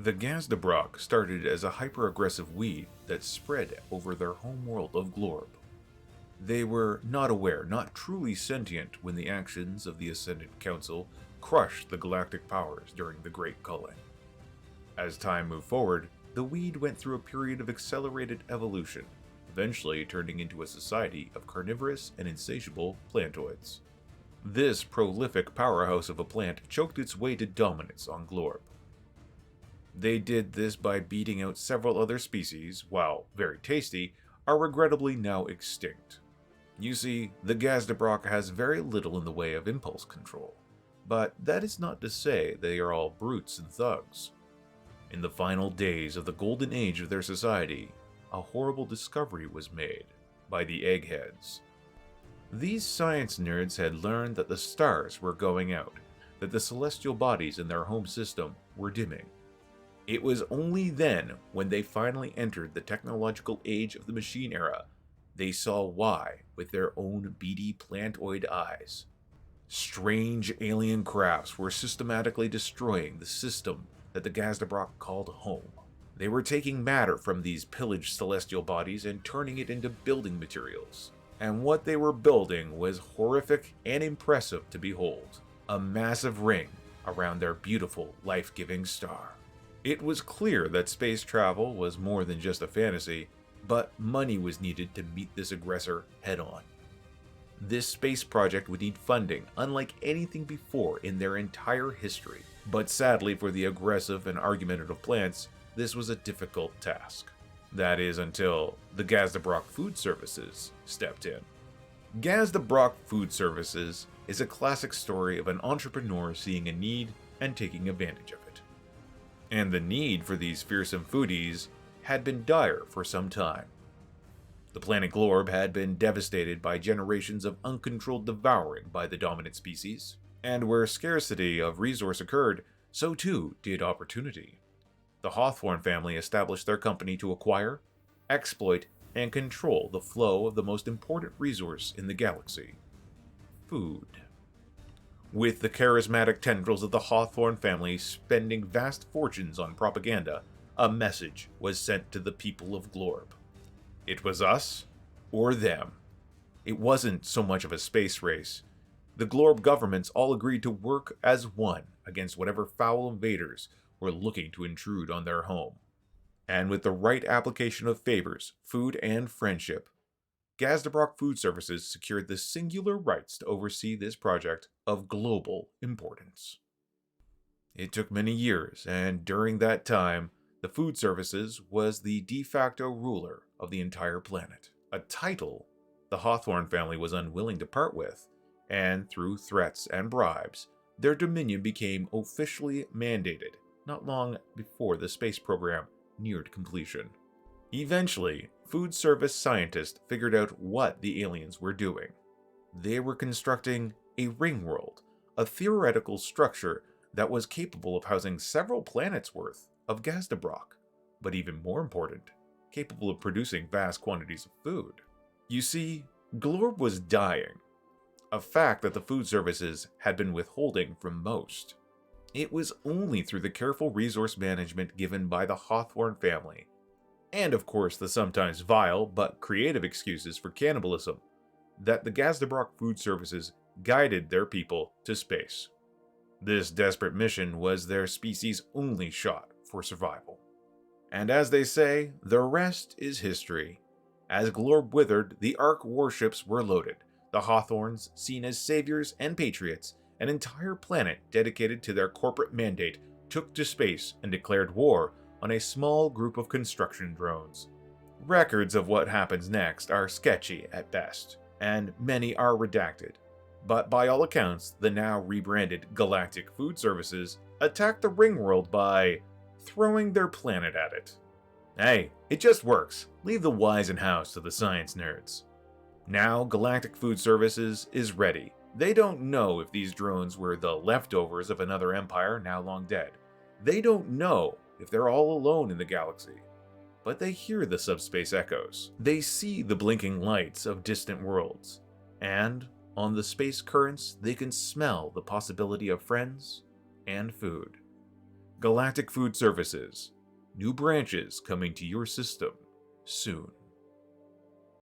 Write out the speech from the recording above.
The Gazdabrock started as a hyper-aggressive weed that spread over their homeworld of Glorb. They were not aware, not truly sentient, when the actions of the Ascendant Council crushed the galactic powers during the Great Culling. As time moved forward, the weed went through a period of accelerated evolution, eventually turning into a society of carnivorous and insatiable plantoids. This prolific powerhouse of a plant choked its way to dominance on Glorb. They did this by beating out several other species, while very tasty, are regrettably now extinct. You see, the Gazdabrock has very little in the way of impulse control, but that is not to say they are all brutes and thugs. In the final days of the golden age of their society, a horrible discovery was made by the Eggheads. These science nerds had learned that the stars were going out, that the celestial bodies in their home system were dimming. It was only then, when they finally entered the technological age of the machine era, they saw why with their own beady plantoid eyes. Strange alien crafts were systematically destroying the system that the Gazdabrock called home. They were taking matter from these pillaged celestial bodies and turning it into building materials. And what they were building was horrific and impressive to behold. A massive ring around their beautiful, life-giving star. It was clear that space travel was more than just a fantasy, but money was needed to meet this aggressor head-on. This space project would need funding unlike anything before in their entire history, but sadly for the aggressive and argumentative plants, this was a difficult task. That is until the Gazdabrock Food Services stepped in. Gazdabrock Food Services is a classic story of an entrepreneur seeing a need and taking advantage of it. And the need for these fearsome foodies had been dire for some time. The planet Glorb had been devastated by generations of uncontrolled devouring by the dominant species, and where scarcity of resource occurred, so too did opportunity. The Hawthorne family established their company to acquire, exploit, and control the flow of the most important resource in the galaxy: food. With the charismatic tendrils of the Hawthorne family spending vast fortunes on propaganda, a message was sent to the people of Glorb. It was us or them. It wasn't so much of a space race. The Glorb governments all agreed to work as one against whatever foul invaders were looking to intrude on their home. And with the right application of favors, food, and friendship, Gazdabrock Food Services secured the singular rights to oversee this project of global importance. It took many years, and during that time, the Food Services was the de facto ruler of the entire planet, a title the Hawthorne family was unwilling to part with, and through threats and bribes, their dominion became officially mandated not long before the space program neared completion. Eventually, food service scientists figured out what the aliens were doing. They were constructing a ring world, a theoretical structure that was capable of housing several planets' worth of Gazdabrock, but even more important, capable of producing vast quantities of food. You see, Glorb was dying, a fact that the food services had been withholding from most. It was only through the careful resource management given by the Hawthorne family, and of course the sometimes vile but creative excuses for cannibalism, that the Gazdabrock Food Services guided their people to space. This desperate mission was their species' only shot for survival. And as they say, the rest is history. As Glorb withered, the Ark warships were loaded, the Hawthorns, seen as saviors and patriots, an entire planet dedicated to their corporate mandate, took to space and declared war on a small group of construction drones. Records of what happens next are sketchy at best, and many are redacted. But by all accounts, the now rebranded Galactic Food Services attacked the ring world by throwing their planet at it. Hey, it just works. Leave the whys in house to the science nerds. Now Galactic Food Services is ready. They don't know if these drones were the leftovers of another empire now long dead. They don't know if they're all alone in the galaxy. But they hear the subspace echoes. They see the blinking lights of distant worlds. And on the space currents, they can smell the possibility of friends and food. Galactic Food Services. New branches coming to your system soon.